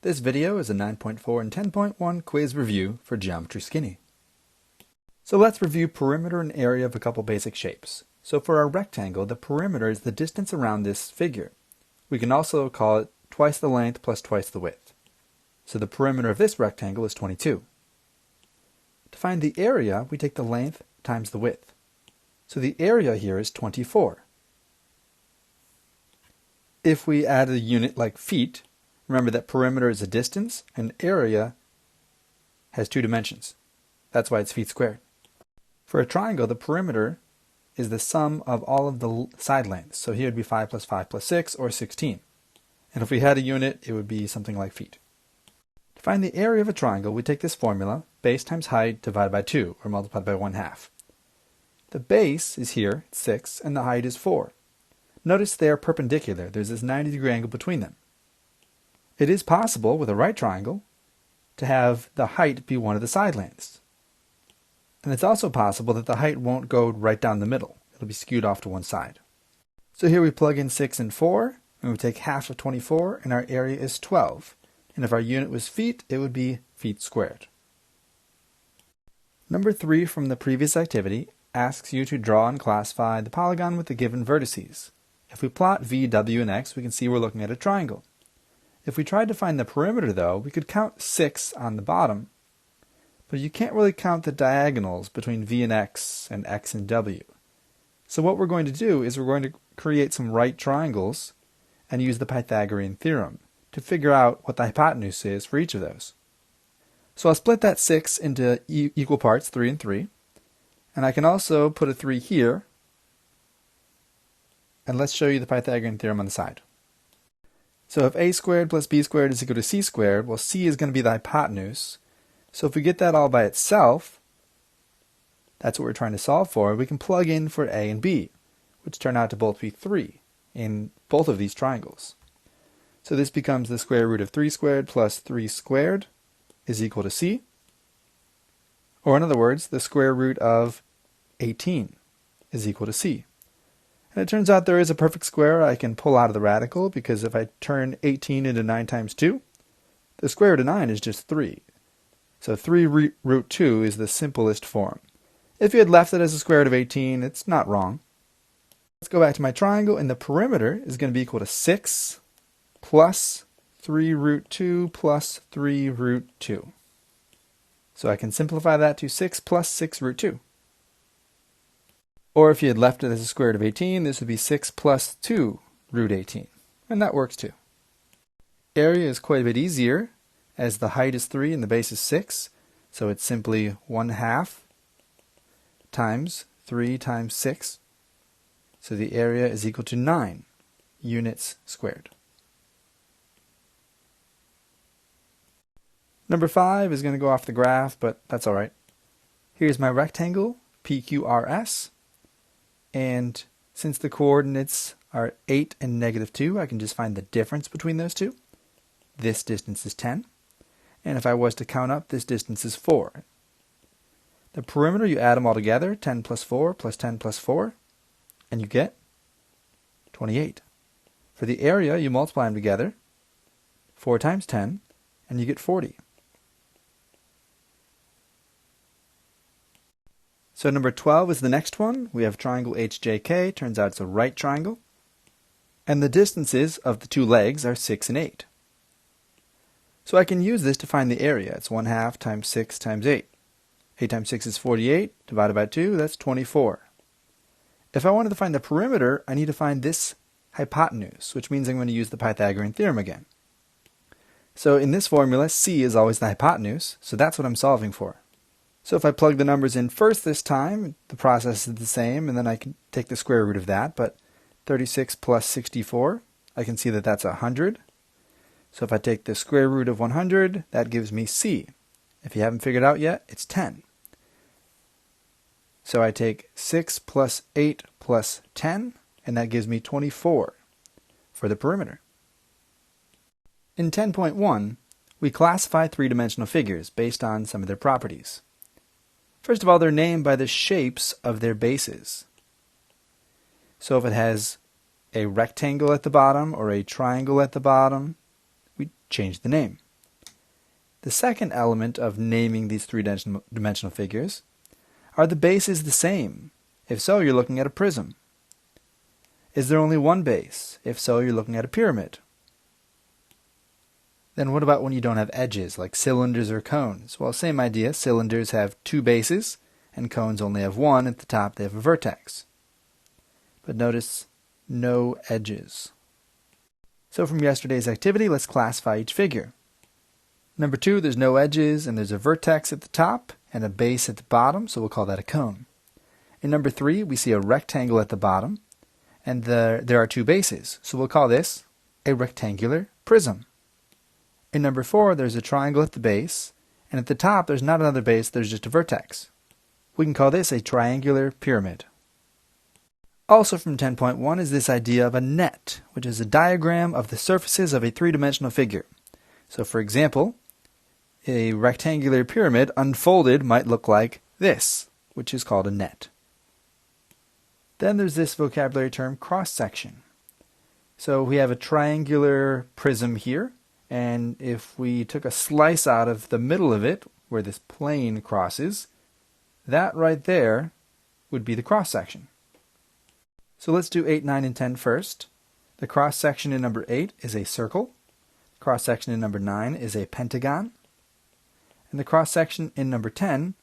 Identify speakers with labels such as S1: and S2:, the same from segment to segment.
S1: This video is a 9.4 and 10.1 quiz review for Geometry Skinny. So let's review perimeter and area of a couple basic shapes. So for our rectangle, the perimeter is the distance around this figure. We can also call it twice the length plus twice the width. So the perimeter of this rectangle is 22. To find the area, we take the length times the width. So the area here is 24. If we add a unit like feet, remember that perimeter is a distance and area has two dimensions. That's why it's feet squared. For a triangle, the perimeter is the sum of all of the side lengths. So here it would be 5 plus 6, or 16. And if we had a unit, it would be something like feet. To find the area of a triangle, we take this formula, base times height divided by 2, or multiplied by 1/2. The base is here, 6, and the height is 4. Notice they are perpendicular. There's this 90-degree angle between them. It is possible, with a right triangle, to have the height be one of the side lengths. And it's also possible that the height won't go right down the middle. It'll be skewed off to one side. So here we plug in 6 and 4, and we take half of 24, and our area is 12. And if our unit was feet, it would be feet squared. Number 3 from the previous activity asks you to draw and classify the polygon with the given vertices. If we plot v, w, and x, we can see we're looking at a triangle. If we tried to find the perimeter, though, we could count 6 on the bottom, but you can't really count the diagonals between v and x and w. So what we're going to do is we're going to create some right triangles and use the Pythagorean Theorem to figure out what the hypotenuse is for each of those. So I'll split that 6 into equal parts, 3 and 3, and I can also put a 3 here, and let's show you the Pythagorean Theorem on the side. So if a squared plus b squared is equal to c squared, well, c is going to be the hypotenuse. So if we get that all by itself, that's what we're trying to solve for, we can plug in for a and b, which turn out to both be 3 in both of these triangles. So this becomes the square root of 3 squared plus 3 squared is equal to c. Or in other words, the square root of 18 is equal to c. And it turns out there is a perfect square I can pull out of the radical, because if I turn 18 into 9 times 2, the square root of 9 is just 3. So 3 root 2 is the simplest form. If you had left it as a square root of 18, it's not wrong. Let's go back to my triangle, and the perimeter is going to be equal to 6 plus 3 root 2 plus 3 root 2. So I can simplify that to 6 plus 6 root 2. Or if you had left it as a square root of 18, this would be 6 plus 2 root 18. And that works too. Area is quite a bit easier, as the height is 3 and the base is 6. So it's simply 1/2 times 3 times 6. So the area is equal to 9 units squared. Number 5 is going to go off the graph, but that's all right. Here's my rectangle, PQRS. And since the coordinates are 8 and -2, I can just find the difference between those two. This distance is 10. And if I was to count up, this distance is 4. The perimeter, you add them all together, 10 plus 4 plus 10 plus 4, and you get 28. For the area, you multiply them together, 4 times 10, and you get 40. So number 12 is the next one. We have triangle HJK. Turns out it's a right triangle. And the distances of the two legs are 6 and 8. So I can use this to find the area. It's 1/2 times 6 times 8. 8 times 6 is 48. Divided by 2, that's 24. If I wanted to find the perimeter, I need to find this hypotenuse, which means I'm going to use the Pythagorean Theorem again. So in this formula, c is always the hypotenuse, so that's what I'm solving for. So if I plug the numbers in first this time, the process is the same, and then I can take the square root of that, but 36 plus 64, I can see that that's 100. So if I take the square root of 100, that gives me c. If you haven't figured out yet, it's 10. So I take 6 plus 8 plus 10, and that gives me 24 for the perimeter. In 10.1, we classify three-dimensional figures based on some of their properties. First of all, they're named by the shapes of their bases. So if it has a rectangle at the bottom or a triangle at the bottom, we change the name. The second element of naming these three-dimensional figures: are the bases the same? If so, you're looking at a prism. Is there only one base? If so, you're looking at a pyramid. Then what about when you don't have edges, like cylinders or cones? Well, same idea. Cylinders have two bases, and cones only have one. At the top, they have a vertex. But notice, no edges. So from yesterday's activity, let's classify each figure. Number 2, there's no edges, and there's a vertex at the top and a base at the bottom, so we'll call that a cone. In number 3, we see a rectangle at the bottom, and there are two bases, so we'll call this a rectangular prism. In number 4, there's a triangle at the base, and at the top there's not another base, there's just a vertex. We can call this a triangular pyramid. Also from 10.1 is this idea of a net, which is a diagram of the surfaces of a three-dimensional figure. So for example, a rectangular pyramid unfolded might look like this, which is called a net. Then there's this vocabulary term, cross-section. So we have a triangular prism here, and if we took a slice out of the middle of it, where this plane crosses, that right there would be the cross-section. So let's do 8, 9, and 10 first. The cross-section in number 8 is a circle. The cross-section in number 9 is a pentagon. And the cross-section in number 10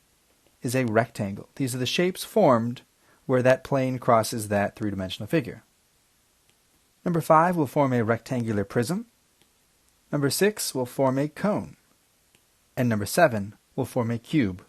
S1: is a rectangle. These are the shapes formed where that plane crosses that three-dimensional figure. Number 5 will form a rectangular prism. Number 6 will form a cone. And number 7 will form a cube.